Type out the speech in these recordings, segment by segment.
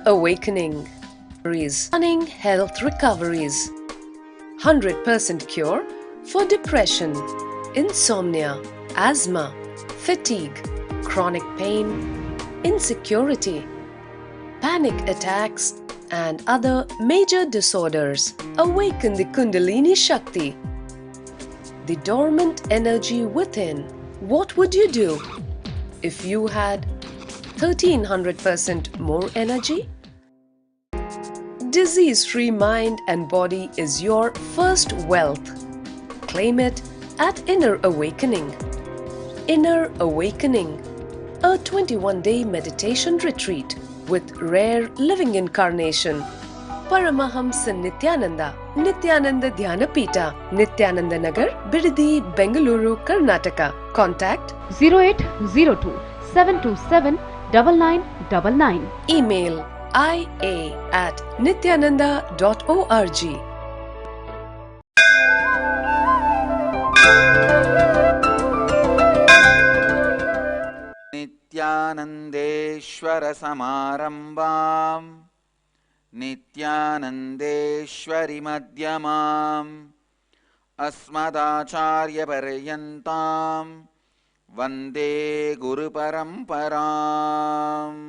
awakening. Stunning health recoveries. 100% cure for depression, insomnia, asthma, fatigue, chronic pain, insecurity, panic attacks, and other major disorders. Awaken the Kundalini Shakti, the dormant energy within. What would you do if you had 1300% more energy? Disease-free mind and body is your first wealth. Claim it at Inner Awakening. Inner Awakening, a 21-day meditation retreat with rare living incarnation. Paramahamsa Nityananda, Nityananda Dhyanapita, Nityananda Nagar, Bidadi, Bengaluru, Karnataka. Contact 0802 727 9999. Email ia@nityananda.org. नित्यानन्देश्वर समारम्भाम् नित्यानन्देश्वरि मध्यमाम् अस्मदाचार्यपर्यन्ताम् वन्दे गुरुपरम्पराम्।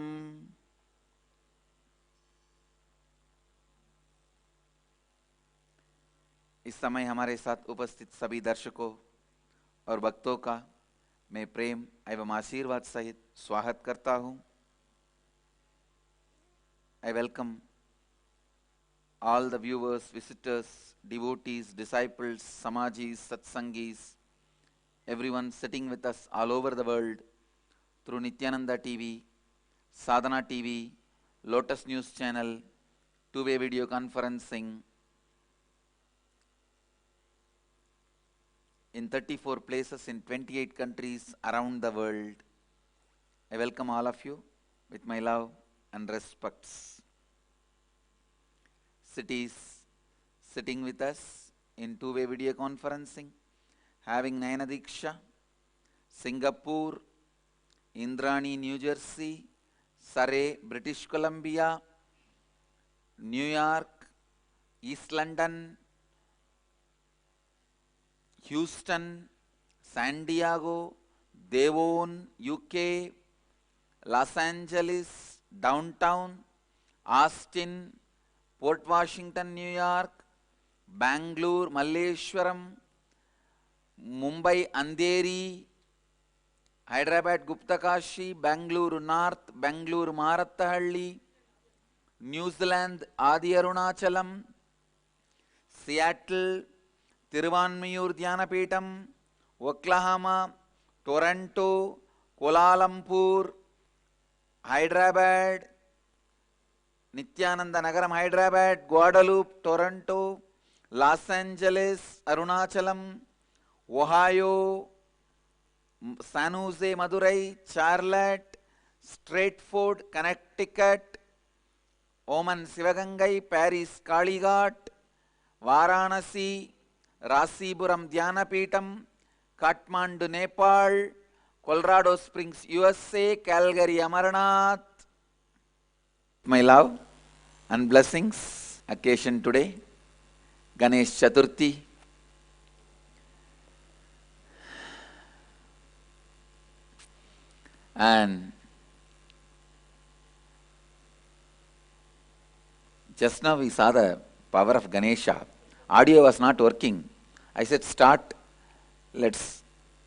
इस समय हमारे साथ उपस्थित सभी दर्शकों और भक्तों का मैं प्रेम एवं आशीर्वाद सहित स्वागत करता हूं। I welcome all the viewers, visitors, devotees, disciples, samajis, satsangis, everyone sitting with us all over the world through Nityananda TV, Sadhana TV, Lotus News Channel, two-way video conferencing, in 34 places in 28 countries around the world. I welcome all of you with my love and respects. Cities sitting with us in two-way video conferencing, having Nayana Diksha, Singapore, Indrani, New Jersey, Surrey, British Columbia, New York, East London, Houston, San Diego, Devon, UK, Los Angeles, downtown, Austin, Port Washington, New York, Bangalore, Malleshwaram, Mumbai, Andheri, Hyderabad, Guptakashi, Bangalore North, Bangalore, Marattahalli, New Zealand, Adi Arunachalam, Seattle, Tiruvanmiyur Dhyanapitham, Oklahoma, Toronto, Kuala Lumpur, Hyderabad, Nityananda Nagaram, Hyderabad, Guadalupe, Toronto, Los Angeles, Arunachalam, Ohio, San Jose, Madurai, Charlotte, Stratford, Connecticut, Oman, Sivagangai, Paris, Kalighat, Varanasi, Rasipuram, Dhyanapitham, Kathmandu, Nepal, Colorado Springs, USA, Calgary, Amarnath. My love and blessings, occasion today, Ganesh Chaturthi. And just now we saw the power of Ganesha. Audio was not working. I said start, let's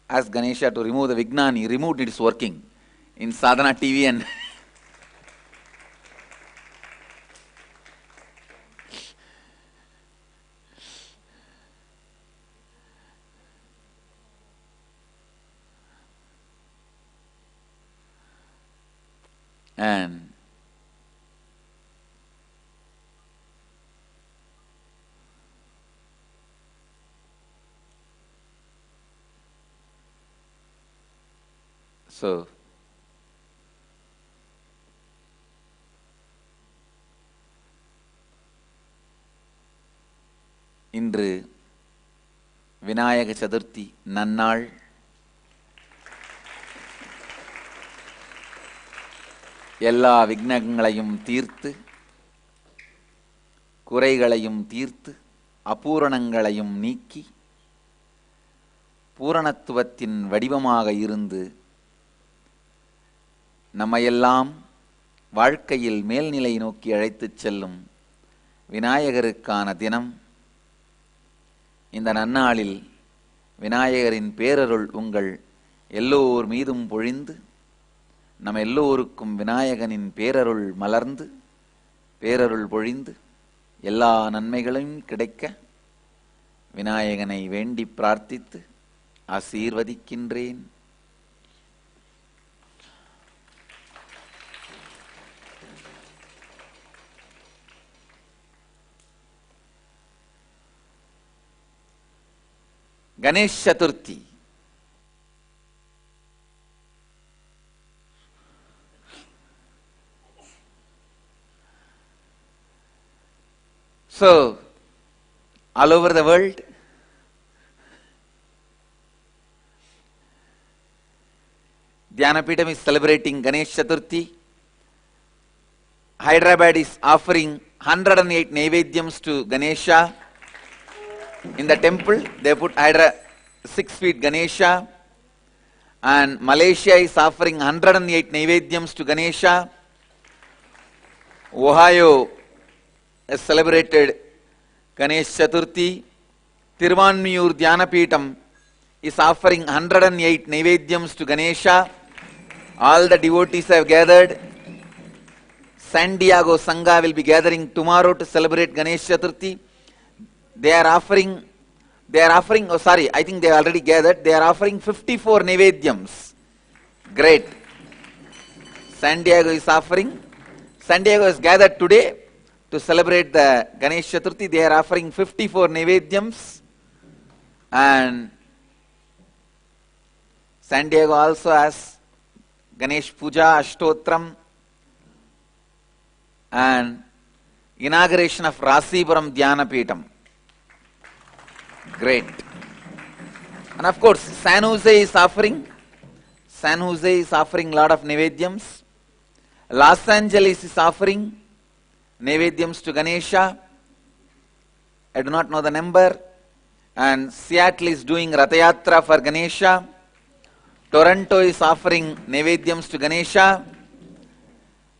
ask Ganesha to remove the Vignan. He removed it, it's working in Sadhana TV and and so இன்று விநாயக சதுர்த்தி நன்னாள். எல்லா விக்னங்களையும் தீர்த்து, குறைகளையும் தீர்த்து, அபூரணங்களையும் நீக்கி, பூரணத்துவத்தின் வடிவமாக இருந்து நம்மையெல்லாம் வாழ்க்கையில் மேல்நிலை நோக்கி அழைத்துச் செல்லும் விநாயகருக்கான தினம். இந்த நன்னாளில் விநாயகரின் பேரருள் உங்கள் எல்லோர் மீதும் பொழிந்து, நம் எல்லோருக்கும் விநாயகனின் பேரருள் மலர்ந்து, பேரருள் பொழிந்து, எல்லா நன்மைகளும் கிடைக்க விநாயகனை வேண்டி பிரார்த்தித்து ஆசீர்வதிக்கின்றேன். Ganesh Chaturthi. So, all over the world, Dhyanapitham is celebrating Ganesh Chaturthi. Hyderabad is offering 108 Naivedyams to Ganesha. In the temple, they put 6 feet Ganesha, and Malaysia is offering 108 Naivedyams to Ganesha. Ohio has celebrated Ganesh Chaturthi. Tiruvanmiyur Dhyanapitham is offering 108 Naivedyams to Ganesha. All the devotees have gathered. San Diego Sangha will be gathering tomorrow to celebrate Ganesh Chaturthi. They are offering, I think they already gathered, they are offering 54 Naivedyams. Great. San Diego is offering, San Diego has gathered today to celebrate the Ganesh Chaturthi. They are offering 54 Naivedyams. And San Diego also has Ganesh Puja, Ashtotram, and inauguration of Rasipuram Dhyanapitham. Great. And of course, San Jose is offering lot of Naivedyams. Los Angeles is offering Naivedyams to Ganesha. I do not know the number. And Seattle is doing Rathayatra for Ganesha. Toronto is offering Naivedyams to Ganesha.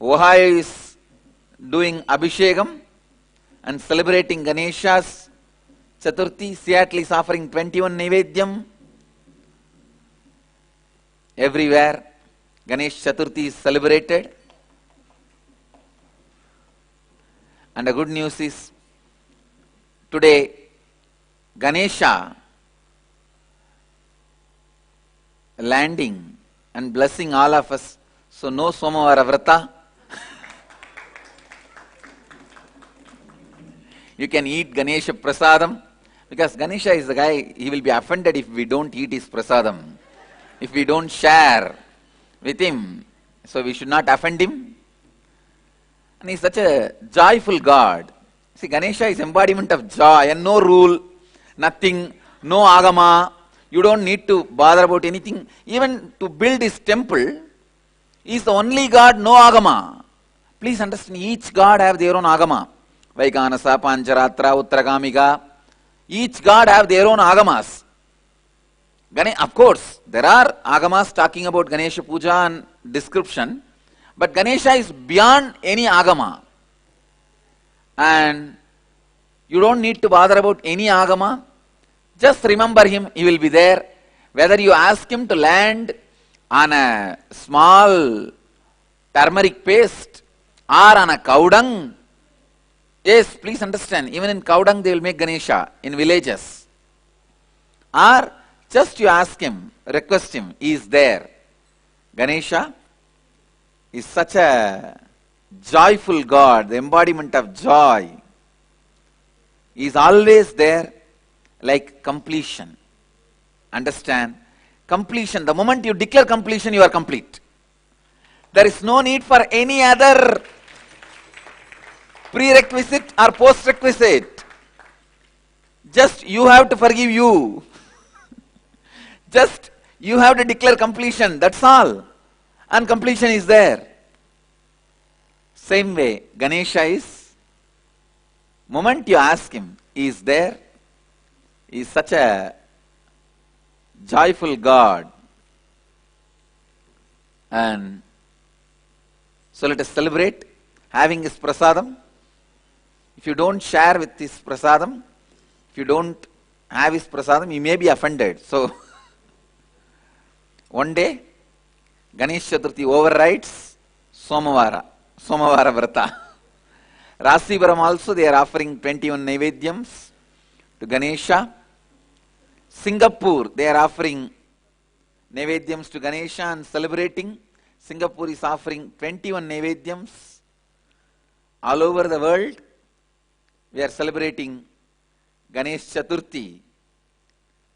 Ohio is doing Abhishekam and celebrating Ganesha's Chaturthi. Seattle is offering 21 Naivedyam. Everywhere Ganesh Chaturthi is celebrated. And the good news is, today Ganesha landing and blessing all of us. So no Somavara Vrata. You can eat Ganesha Prasadam, because Ganesha is the guy, he will be offended if we don't eat his Prasadam, if we don't share with him. So we should not offend him. And he is such a joyful God. See, Ganesha is embodiment of joy and no rule, nothing, no agama. You don't need to bother about anything. Even to build his temple, he is the only God, no agama. Please understand, each God have their own agama. Vaikanasa, Pancharatra, Uttarakamika. Each God have their own agamas. Of course, there are agamas talking about Ganesha Puja and description, but Ganesha is beyond any agama. And you don't need to bother about any agama. Just remember him, he will be there. Whether you ask him to land on a small turmeric paste or on a cow dung. Yes, please understand, even in cow dung they will make Ganesha in villages. Or just you ask him, request him, he is there. Ganesha is such a joyful God, the embodiment of joy. He is always there, like completion. Understand? Completion. The moment you declare completion, you are complete. There is no need for any other prerequisite or post-requisite. Just you have to forgive you. Just you have to declare completion. That's all. And completion is there. Same way, Ganesha is, moment you ask him, he is there. He is such a joyful God. And so let us celebrate having his prasadam. If you don't share with his prasadam, if you don't have his prasadam, you may be offended. So, one day, Ganesh Chaturthi overrides Somavara Vrata. Rasipuram also, they are offering 21 Naivedyams to Ganesha. Singapore, they are offering Naivedyams to Ganesha and celebrating. Singapore is offering 21 Naivedyams. All over the world, we are celebrating Ganesh Chaturthi.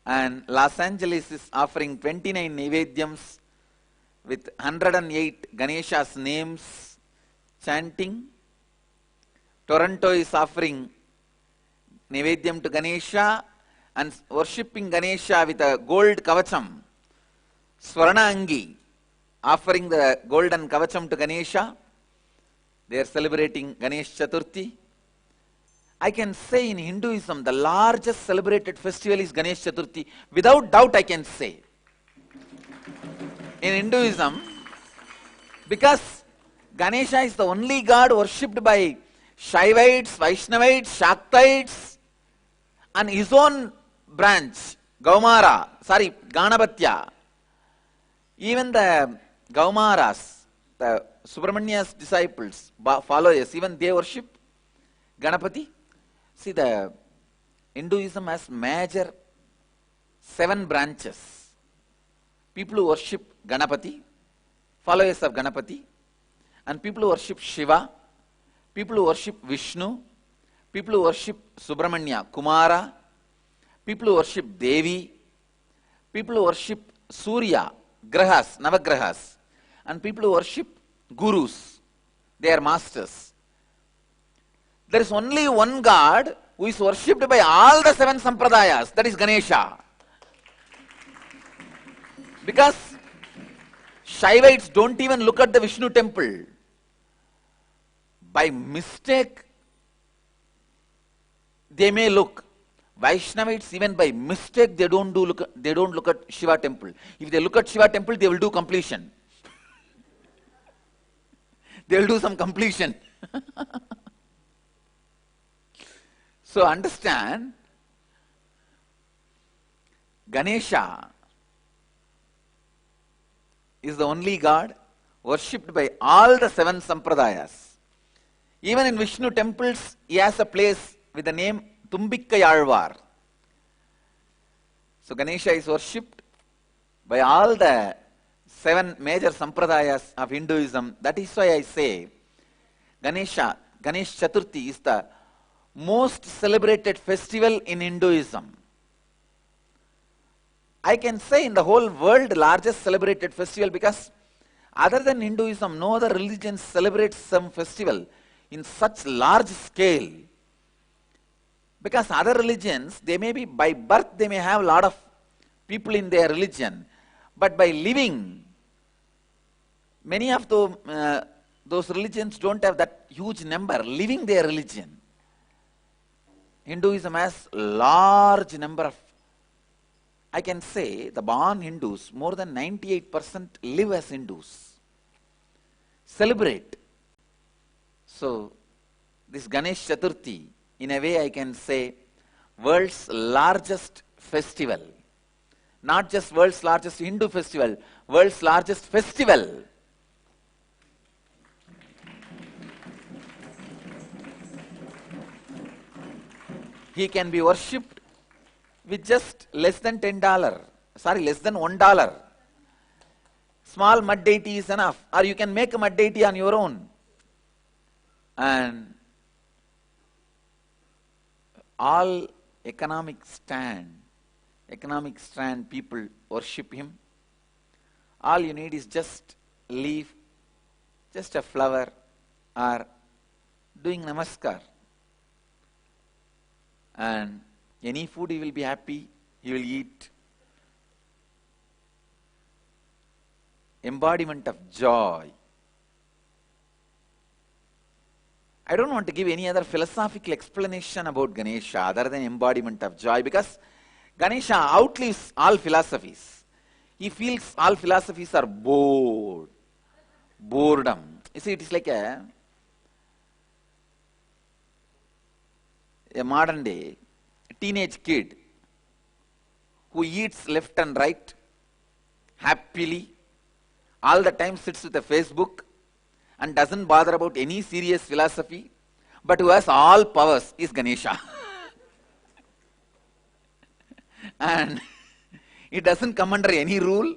And Los Angeles is offering 29 Naivedyams with 108 Ganesha's names chanting. Toronto is offering Naivedyam to Ganesha and worshipping Ganesha with a gold kavacham. Swarna Angi, offering the golden kavacham to Ganesha. They are celebrating Ganesh Chaturthi. I can say in Hinduism, the largest celebrated festival is Ganesh Chaturthi. Without doubt, I can say. In Hinduism, because Ganesha is the only god worshipped by Shaivites, Vaishnavites, Shaktites, and his own branch, Ganapatya. Even the Gaumaras, the Subramania's disciples, followers, even they worship Ganapati. See, the Hinduism has major 7 branches. People who worship Ganapati, followers of Ganapati, and people who worship Shiva, people who worship Vishnu, people who worship Subramanya, Kumara, people who worship Devi, people who worship Surya, Grahas, Navagrahas, and people who worship Gurus, they are masters. There is only one God who is worshipped by all the 7 sampradayas, that is Ganesha. Because Shaivites don't even look at the Vishnu temple. By mistake, they may look. Vaishnavites, even by mistake, they don't look at Shiva temple. If they look at Shiva temple, they will do completion. They will do some completion. So understand, Ganesha is the only god worshipped by all the 7 sampradayas. Even in Vishnu temples, he has a place with the name Tumbikkayalvar. So Ganesha is worshipped by all the 7 major sampradayas of Hinduism. That is why I say Ganesh Chaturthi is the most celebrated festival in Hinduism. I can say in the whole world largest celebrated festival, because other than Hinduism, no other religion celebrates some festival in such large scale. Because other religions, they may be by birth, they may have a lot of people in their religion, but by living, many of those religions don't have that huge number living their religion. Hinduism has large number of, I can say the born Hindus, more than 98% live as Hindus. Celebrate. So, this Ganesh Chaturthi, in a way I can say, world's largest festival. Not just world's largest Hindu festival, world's largest festival. He can be worshipped with just less than $10. Less than $1. Small mud deity is enough. Or you can make a mud deity on your own. And all economic strand people worship him. All you need is just leaf, just a flower, or doing namaskar. And any food he will be happy, he will eat. Embodiment of joy. I don't want to give any other philosophical explanation about Ganesha other than embodiment of joy, because Ganesha outlives all philosophies. He feels all philosophies are boredom. You see, it is like a modern day teenage kid who eats left and right happily, all the time sits with a Facebook and doesn't bother about any serious philosophy, but who has all powers is Ganesha. And he doesn't come under any rule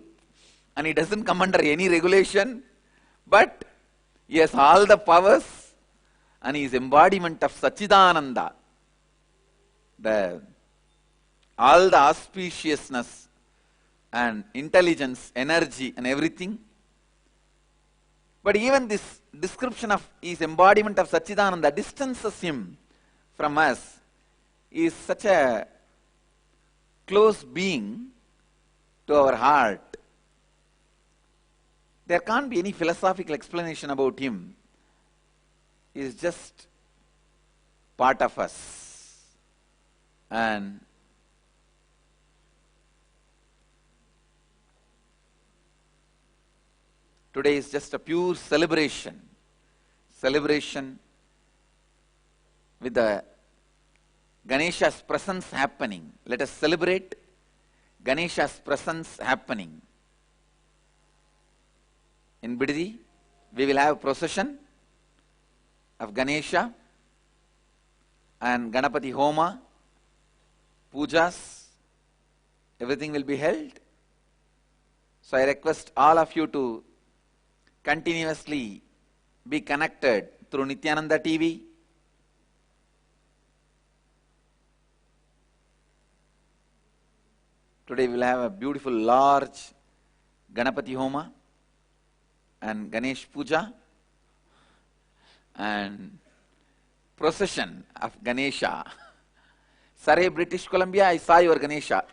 and he doesn't come under any regulation, but he has all the powers and he is embodiment of Sachidananda. All the auspiciousness and intelligence, energy and everything. But even this description of his embodiment of Sachidananda distances him from us. He is such a close being to our heart. There can't be any philosophical explanation about him. He is just part of us. And today is just a pure celebration. Celebration with the Ganesha's presence happening. Let us celebrate Ganesha's presence happening. In Bidadi, we will have a procession of Ganesha and Ganapati Homa, pujas, everything will be held. So I request all of you to continuously be connected through Nityananda TV. Today we will have a beautiful large Ganapati Homa and Ganesh Puja and procession of Ganesha. Surrey, British Columbia, I saw your Ganesha.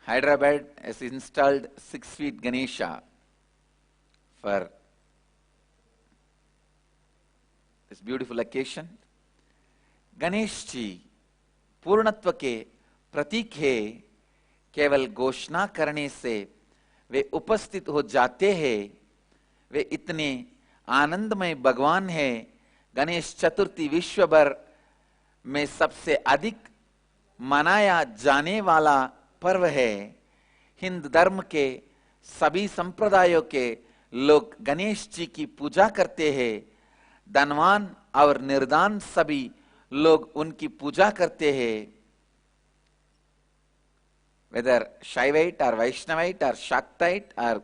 Hyderabad has installed 6 feet Ganesha for this beautiful occasion. Ganesh ji पूर्णत्व के प्रतीक है, केवल घोषणा करने से वे उपस्थित हो जाते हैं, वे इतने आनंदमय भगवान है। गणेश चतुर्थी विश्व भर में सबसे अधिक मनाया जाने वाला पर्व है। हिंदू धर्म के सभी संप्रदायों के लोग गणेश जी की पूजा करते हैं। धनवान और निर्धन सभी लोग उनकी पूजा करते हैं। Whether Shaivite or Vaishnavite or Shaktite or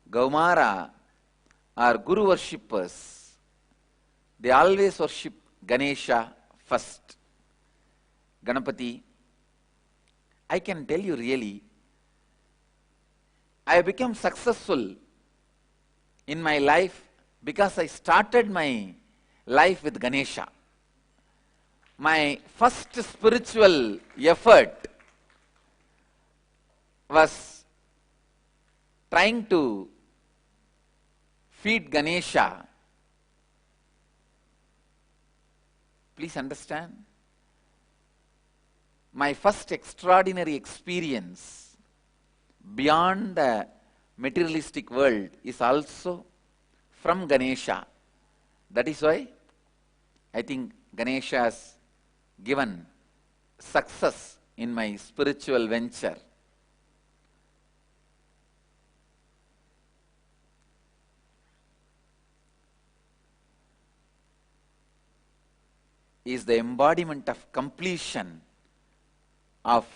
Gaumara or Guru worshippers, they always worship Ganesha first. Ganapati, I can tell you really, I have become successful in my life because I started my life with Ganesha. My first spiritual effort was trying to feed Ganesha. Please understand, my first extraordinary experience beyond the materialistic world is also from Ganesha. That is why I think Ganesha has given success in my spiritual venture. Is the embodiment of completion of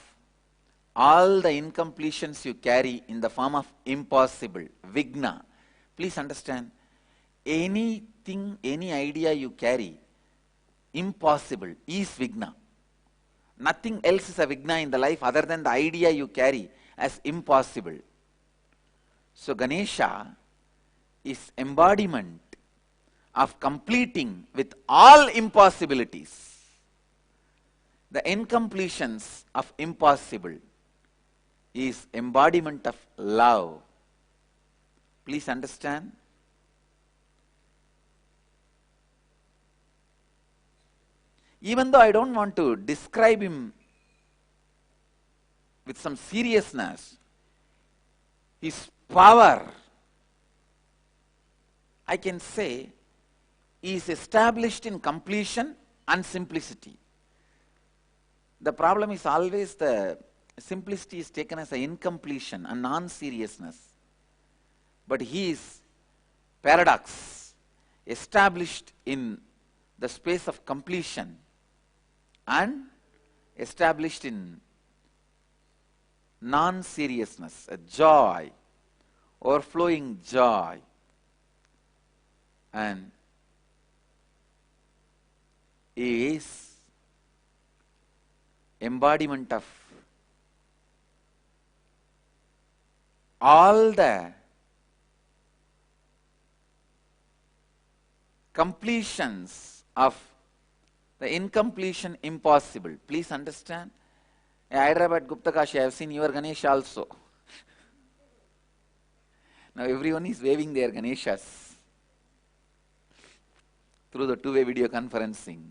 all the incompletions you carry in the form of impossible, vigna. Please understand, anything, any idea you carry, impossible is vigna. Nothing else is a vigna in the life other than the idea you carry as impossible. So Ganesha is embodiment of completing with all impossibilities. The incompletions of impossible is embodiment of love. Please understand. Even though I don't want to describe him with some seriousness, his power, I can say, is established in completion and simplicity. The problem is always the simplicity is taken as an incompletion and non-seriousness. But he is paradox, established in the space of completion and established in non-seriousness, a joy, overflowing joy. And he is embodiment of all the completions of the incompletion impossible. Please understand. Hyderabad Gupta Kashi, I have seen your Ganesh also. Now everyone is waving their Ganeshas through the two-way video conferencing.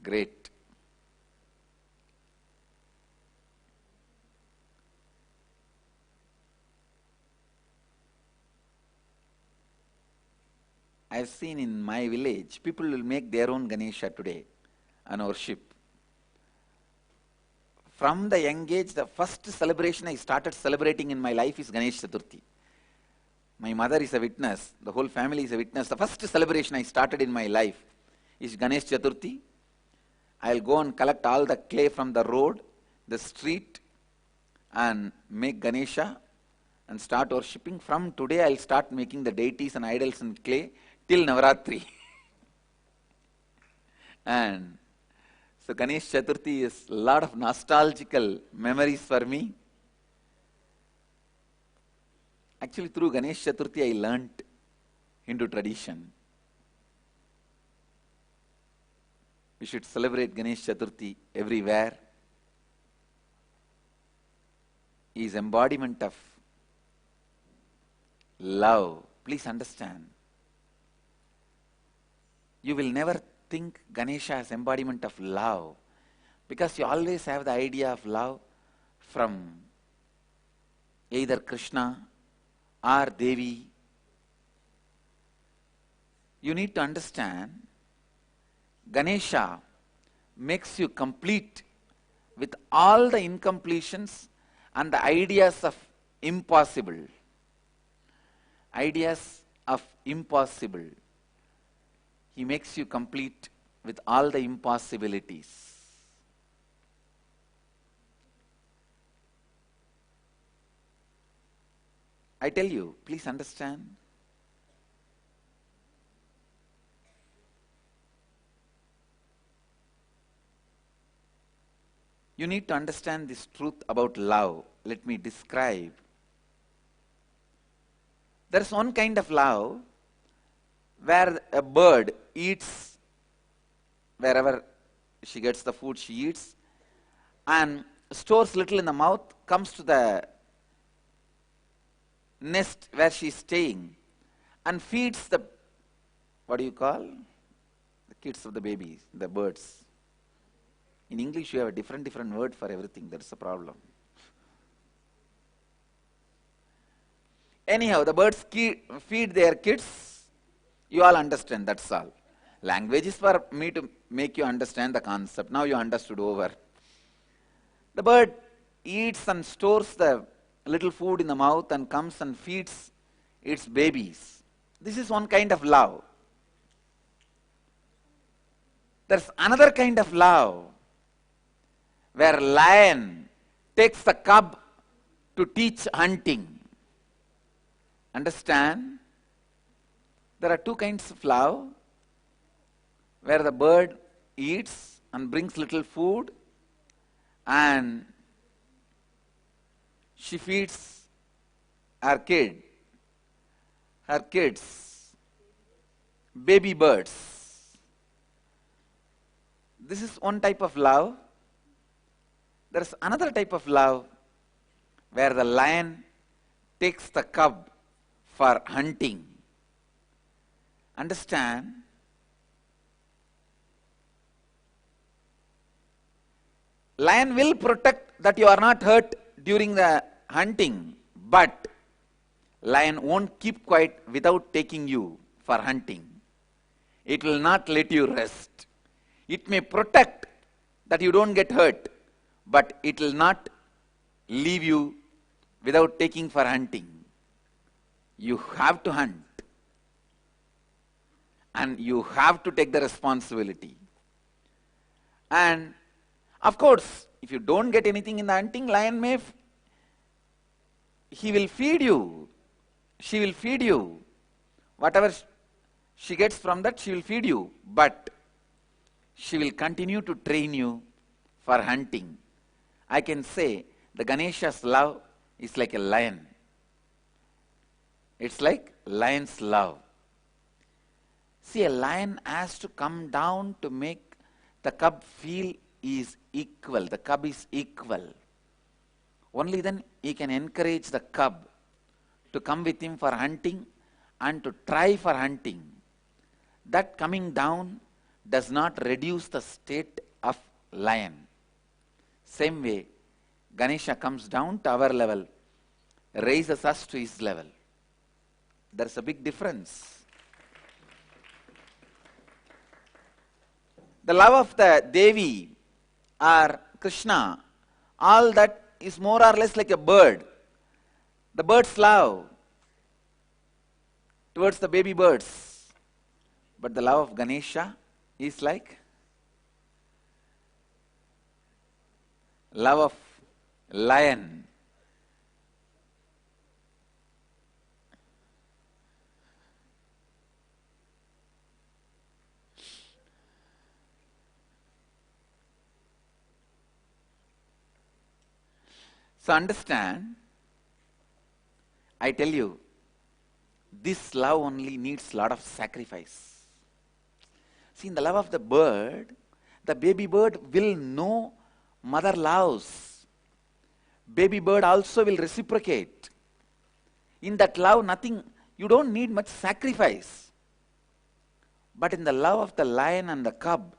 Great. I have seen in my village, people will make their own Ganesha today and worship. From the young age, the first celebration I started celebrating in my life is Ganesh Chaturthi. My mother is a witness, the whole family is a witness. The first celebration I started in my life is Ganesh Chaturthi. I'll go and collect all the clay from the road, the street, and make Ganesha and start worshipping. From today, I'll start making the deities and idols in clay till Navaratri. And so Ganesh Chaturthi is a lot of nostalgical memories for me. Actually, through Ganesh Chaturthi, I learnt Hindu tradition. We should celebrate Ganesh Chaturthi everywhere. He is embodiment of love. Please understand. You will never think Ganesha as embodiment of love, because you always have the idea of love from either Krishna or Devi. You need to understand, Ganesha makes you complete with all the incompletions and the ideas of impossible. Ideas of impossible. He makes you complete with all the impossibilities. I tell you, please understand. You need to understand this truth about love. Let me describe. There is one kind of love where a bird eats wherever she gets the food she eats and stores little in the mouth, comes to the nest where she is staying and feeds the, what do you call? The kids of the babies, the birds. In English you have a different word for everything, that's the problem. Anyhow, the birds feed their kids. You all understand, that's all. Language is for me to make you understand the concept. Now you understood over. The bird eats and stores the little food in the mouth and comes and feeds its babies. This is one kind of love. There's another kind of love where lion takes the cub to teach hunting. Understand? There are two kinds of love, where the bird eats and brings little food and she feeds her kids, baby birds. This is one type of love. There is another type of love where the lion takes the cub for hunting. Understand? Lion will protect that you are not hurt during the hunting, but lion won't keep quiet without taking you for hunting. It will not let you rest. It may protect that you don't get hurt, but it will not leave you without taking for hunting. You have to hunt. And you have to take the responsibility. And of course, if you don't get anything in the hunting, lion may, he will feed you. She will feed you. Whatever she gets from that, she will feed you. But she will continue to train you for hunting. I can say the Ganesha's love is like a lion. It's like lion's love. See, a lion has to come down to make the cub feel he is equal. The cub is equal. Only then he can encourage the cub to come with him for hunting and to try for hunting. That coming down does not reduce the state of lion. Same way, Ganesha comes down to our level, raises us to his level. There's a big difference. The love of the Devi or Krishna, all that is more or less like a bird. The bird's love towards the baby birds. But the love of Ganesha is like love of lion. So understand, I tell you, this love only needs a lot of sacrifice. See, in the love of the bird, the baby bird will know mother loves. Baby bird also will reciprocate. In that love, nothing, you don't need much sacrifice. But in the love of the lion and the cub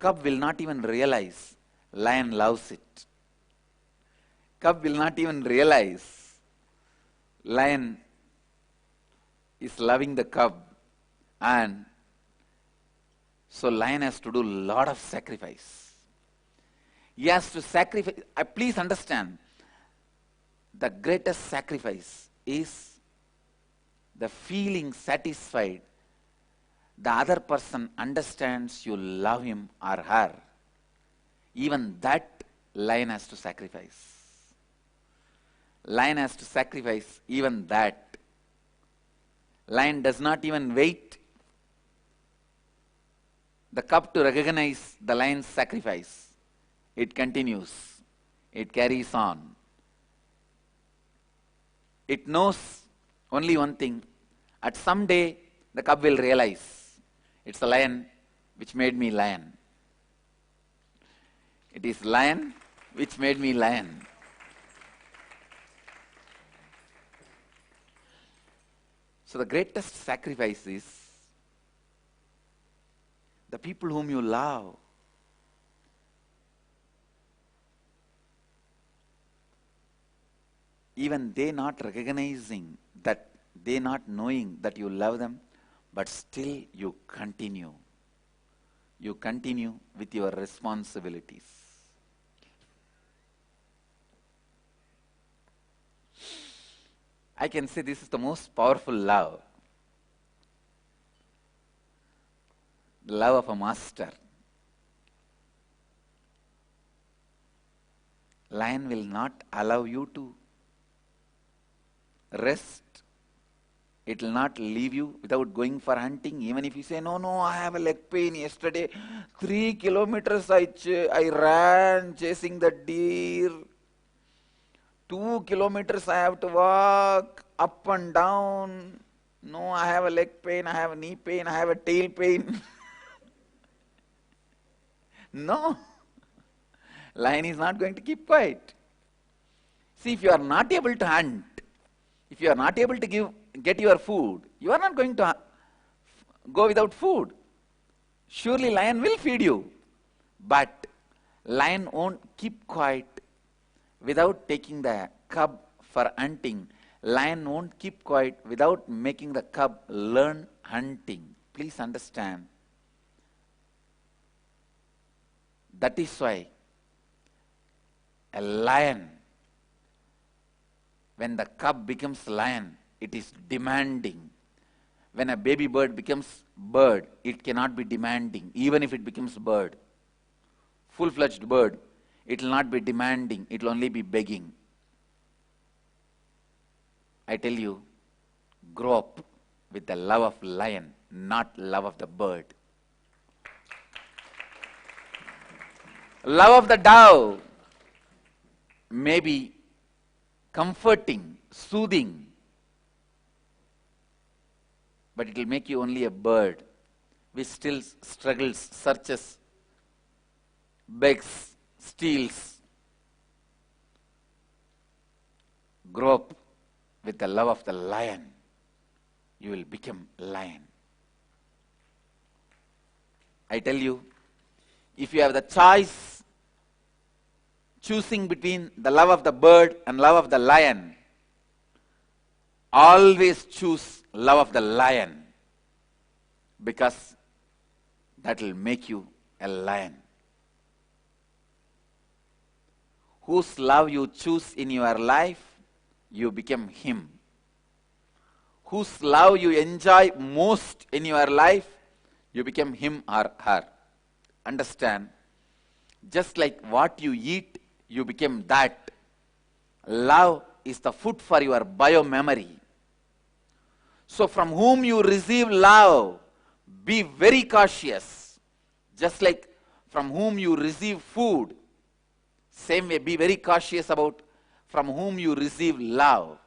will not even realize lion loves it. Cub will not even realize lion is loving the cub, and so lion has to do a lot of sacrifice. He has to sacrifice. Please understand, the greatest sacrifice is the feeling satisfied the other person understands you love him or her. Even that lion has to sacrifice. Lion has to sacrifice even that. Lion does not even wait the cub to recognize the lion's sacrifice. It continues. It carries on. It knows only one thing. At some day, the cub will realize it's the lion which made me lion. It is lion which made me lion. So the greatest sacrifice is the people whom you love. Even they not recognizing that, they not knowing that you love them, but still you continue. You continue with your responsibilities. I can say this is the most powerful love. The love of a master. Lion will not allow you to rest. It will not leave you without going for hunting. Even if you say, no, I have a leg pain. Yesterday, 3 kilometers I ran chasing the deer. 2 kilometers I have to walk up and down. No, I have a leg pain, I have a knee pain, I have a tail pain. No. Lion is not going to keep quiet. See, if you are not able to hunt, If you are not able to get your food, you are not going to go without food. Surely lion will feed you. But lion won't keep quiet without taking the cub for hunting. Lion won't keep quiet without making the cub learn hunting. Please understand. That is why a lion, when the cub becomes lion, it is demanding. When a baby bird becomes bird, it cannot be demanding, even if it becomes bird. Full-fledged bird, it will not be demanding, it will only be begging. I tell you, grow up with the love of lion, not love of the bird. Love of the dove may be comforting, soothing, but it will make you only a bird which still struggles, searches, begs, steals. Grow up with the love of the lion. You will become lion. I tell you, if you have the choice choosing between the love of the bird and love of the lion, always choose love of the lion, because that will make you a lion. Whose love you choose in your life, you become him. Whose love you enjoy most in your life, you become him or her. Understand? Just like what you eat, you become that. Love is the food for your bio-memory. So from whom you receive love, be very cautious. Just like from whom you receive food, same way, be very cautious about from whom you receive love,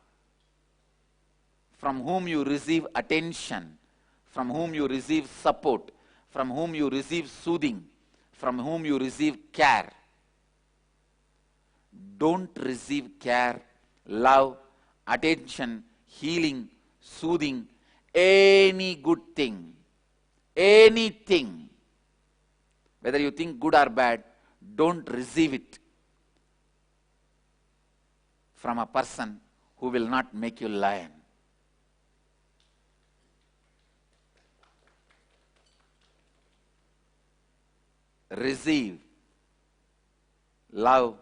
from whom you receive attention, from whom you receive support, from whom you receive soothing, from whom you receive care. Don't receive care, love, attention, healing, soothing, any good thing, anything, whether you think good or bad, don't receive it from a person who will not make you lion. Receive love,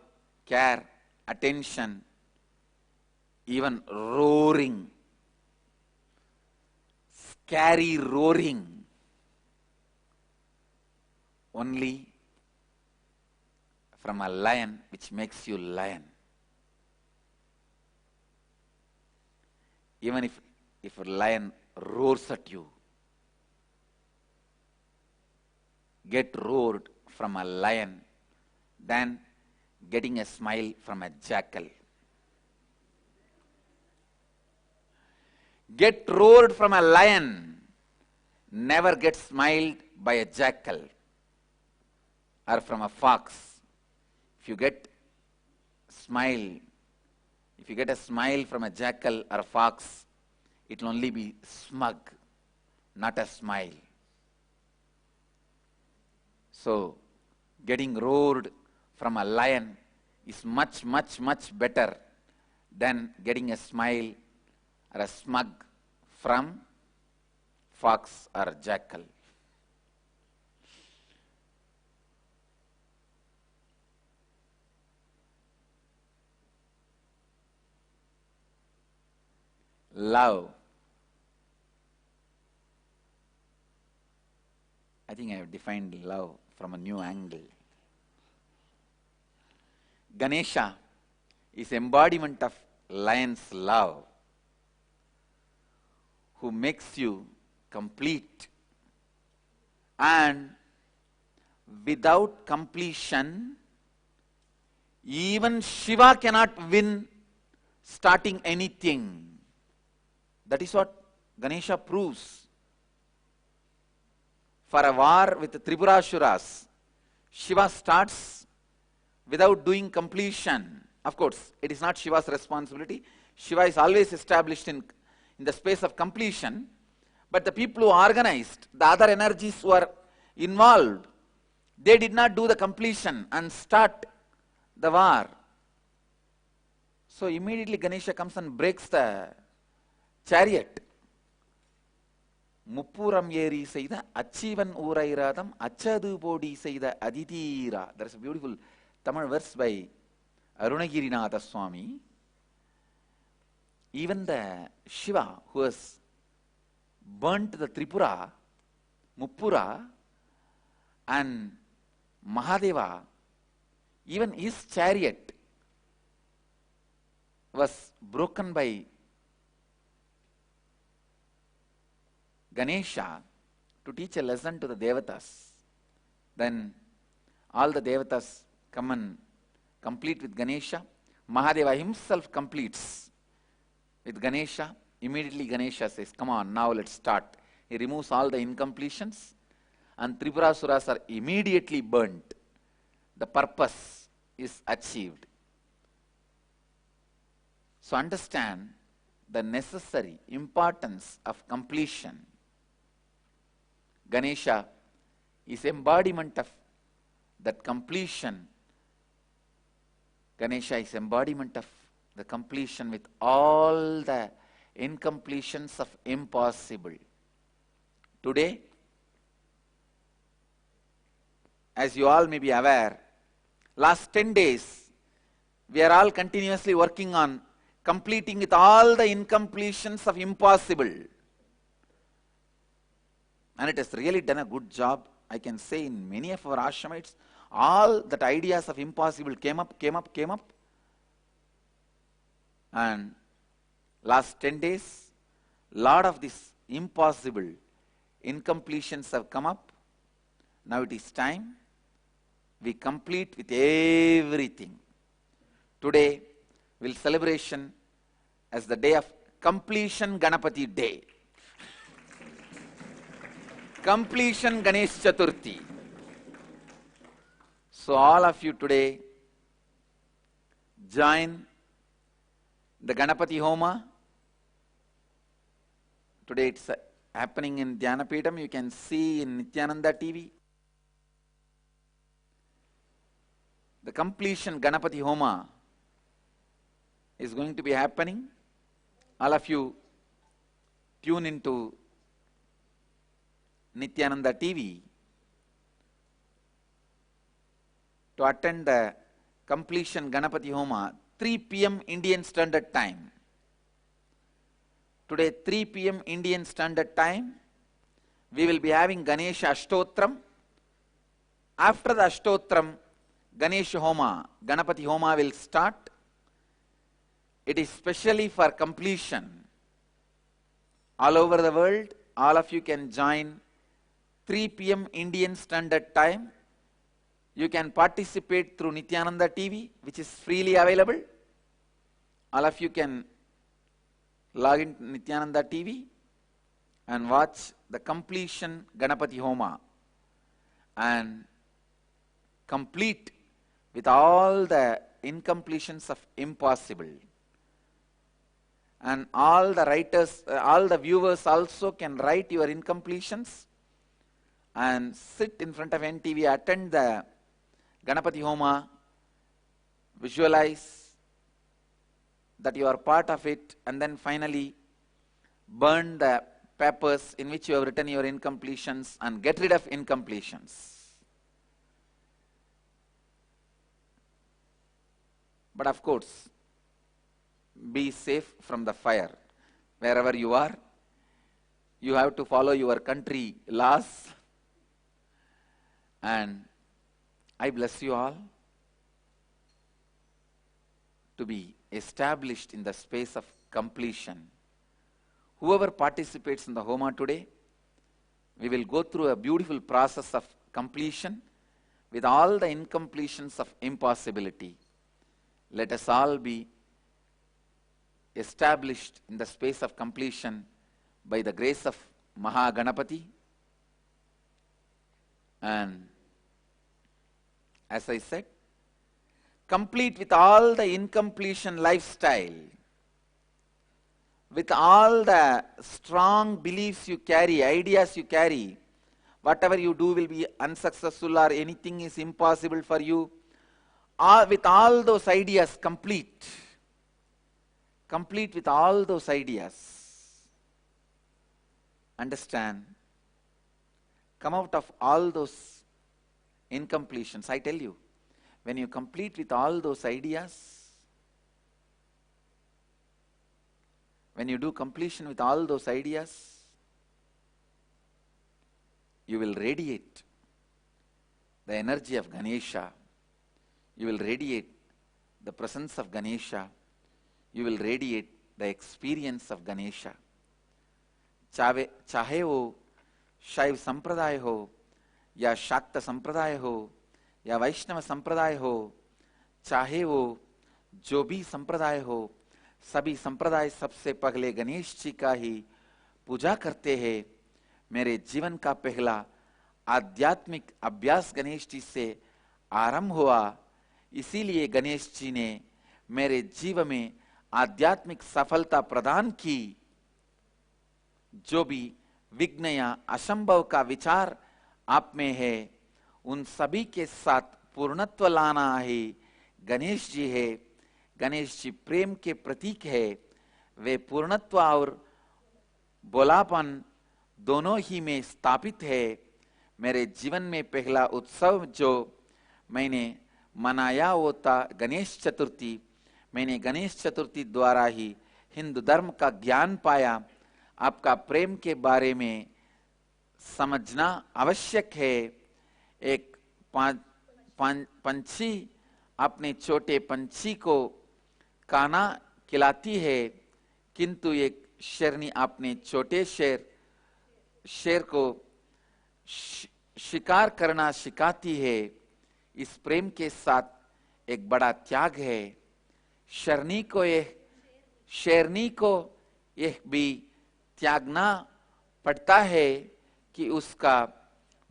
care, attention, even roaring, scary roaring, only from a lion which makes you lion. Even if a lion roars at you, get roared from a lion than getting a smile from a jackal. Get roared from a lion, never get smiled by a jackal or from a fox. If you get a smile from a jackal or a fox, it will only be smug, not a smile. So, getting roared from a lion is much, much, much better than getting a smile or a smug from fox or jackal. Love. I think I have defined love from a new angle. Ganesha is embodiment of lion's love, who makes you complete, and without completion, even Shiva cannot win starting anything. That is what Ganesha proves. For a war with the Tripurasuras, Shiva starts without doing completion. Of course, it is not Shiva's responsibility. Shiva is always established in the space of completion, but the people who organized, the other energies who are involved, they did not do the completion and start the war. So immediately Ganesha comes and breaks the chariot. Muppuram yeri seida achivan urairadam achadu bodi seida aditira. There is a beautiful Tamil verse by Arunagirinatha Swami. Even the Shiva who has burnt the Tripura, Muppura, and Mahadeva, even his chariot was broken by Ganesha to teach a lesson to the Devatas. Then all the Devatas come and complete with Ganesha. Mahadeva himself completes with Ganesha. Immediately Ganesha says, come on, now let's start. He removes all the incompletions and Tripurasuras are immediately burnt. The purpose is achieved. So understand the necessary importance of completion. Ganesha is embodiment of that completion. Ganesha is embodiment of the completion with all the incompletions of impossible. Today, as you all may be aware, last 10 days, we are all continuously working on completing with all the incompletions of impossible. And it has really done a good job. I can say in many of our ashramites, all that ideas of impossible came up. And last 10 days, lot of these impossible incompletions have come up. Now it is time we complete with everything. Today we'll celebration as the day of completion Ganapati Day. Completion Ganesh Chaturthi. So all of you today join the Ganapati Homa. Today it's happening in Dhyanapeetham. You can see in Nityananda TV. The completion Ganapati Homa is going to be happening. All of you tune into Nityananda TV to attend the completion Ganapati Homa, 3 p.m. Indian Standard Time. Today 3 p.m. Indian Standard Time, we will be having Ganesha Ashtotram. After the Ashtotram, Ganesha Homa, Ganapati Homa will start. It is specially for completion. All over the world, all of you can join 3 p.m. Indian Standard Time. You can participate through Nityananda TV, which is freely available. All of you can log into Nityananda TV and watch the completion Ganapati Homa and complete with all the incompletions of impossible. And all the writers, all the viewers also can write your incompletions and sit in front of NTV, attend the Ganapati Homa, visualize that you are part of it, and then finally burn the papers in which you have written your incompletions and get rid of incompletions. But of course, be safe from the fire. Wherever you are, you have to follow your country laws. And I bless you all to be established in the space of completion. Whoever participates in the Homa today, we will go through a beautiful process of completion with all the incompletions of impossibility. Let us all be established in the space of completion by the grace of Mahaganapati. And as I said, complete with all the incompletion lifestyle. with all the strong beliefs you carry, ideas you carry, whatever you do will be unsuccessful or anything is impossible for you, with all those ideas complete with all those ideas, understand, come out of all those incompletions. I tell you, when you complete with all those ideas, when you do completion with all those ideas, you will radiate the energy of Ganesha. You will radiate the presence of Ganesha. You will radiate the experience of Ganesha. चाहे वो शैव संप्रदाय हो या शाक्त संप्रदाय हो या वैष्णव संप्रदाय हो, चाहे वो जो भी संप्रदाय हो, सभी संप्रदाय सबसे पहले गणेश जी का ही पूजा करते हैं। मेरे जीवन का पहला आध्यात्मिक अभ्यास गणेश जी से आरंभ हुआ, इसीलिए गणेश जी ने मेरे जीवन में आध्यात्मिक सफलता प्रदान की। जो भी विघ्न या असंभव का विचार आप में है, उन सभी के साथ पूर्णत्व लाना है गणेश जी है। गणेश जी प्रेम के प्रतीक है। वे पूर्णत्व और बोलापन दोनों ही में स्थापित है। मेरे जीवन में पहला उत्सव जो मैंने मनाया वो था गणेश चतुर्थी। मैंने गणेश चतुर्थी द्वारा ही हिंदू धर्म का ज्ञान पाया। आपका प्रेम के बारे में समझना आवश्यक है। एक पंछी अपने छोटे पंछी को खाना खिलाती है, किंतु एक शेरनी अपने छोटे शेर को शिकार करना सिखाती है। इस प्रेम के साथ एक बड़ा त्याग है। शेरनी को यह भी त्यागना पड़ता है कि उसका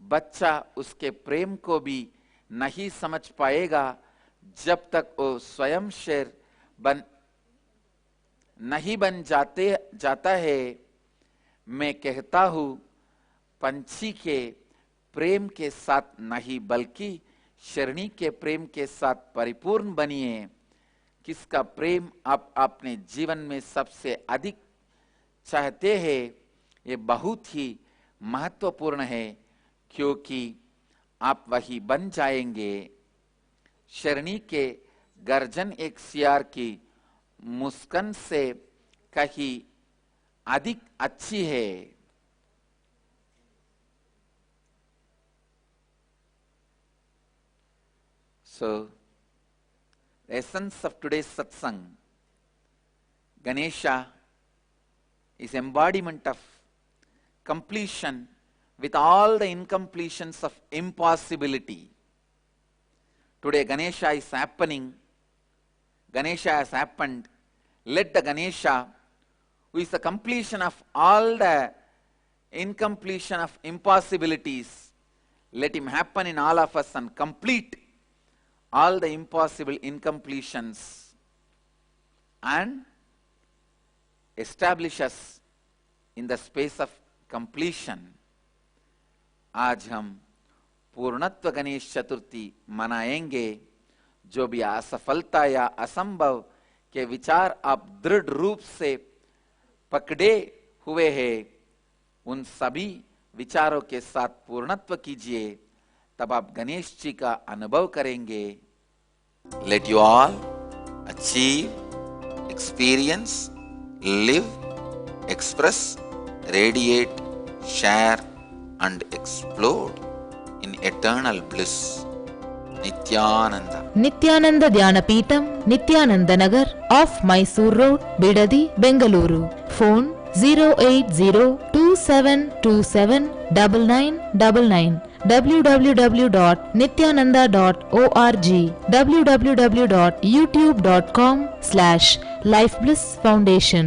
बच्चा उसके प्रेम को भी नहीं समझ पाएगा जब तक वो स्वयं शेर नहीं बन जाता है। मैं कहता हूं, पंछी के प्रेम के साथ नहीं बल्कि शेरनी के प्रेम के साथ परिपूर्ण बनिए। किसका प्रेम आप अपने जीवन में सबसे अधिक चाहते हैं, ये बहुत ही महत्वपूर्ण है, क्योंकि आप वही बन जाएंगे। शेरनी के गर्जन एक सियार की मुस्कान से कहीं अधिक अच्छी है। So, the essence of today's satsang, Ganesha is embodiment of completion with all the incompletions of impossibility. Today Ganesha is happening. Ganesha has happened. Let the Ganesha, who is the completion of all the incompletion of impossibilities, let him happen in all of us and complete all the impossible incompletions and establish us in the space of completion. आज हम पूर्णत्व गणेश चतुर्थी मनाएंगे। जो भी असफलता या असंभव के विचार आप दृढ़ रूप से पकड़े हुए हैं, उन सभी विचारों के साथ पूर्णत्व कीजिए, तब आप गणेश जी का अनुभव करेंगे। Let you all achieve, experience, live, express, radiate, share and explode in eternal bliss. Nityananda. Nityananda Dhyanapitham, Nityananda Nagar, off Mysore Road, Bidadi, Bengaluru. Phone 08027279999. www.nityananda.org. www.youtube.com/Life Bliss Foundation.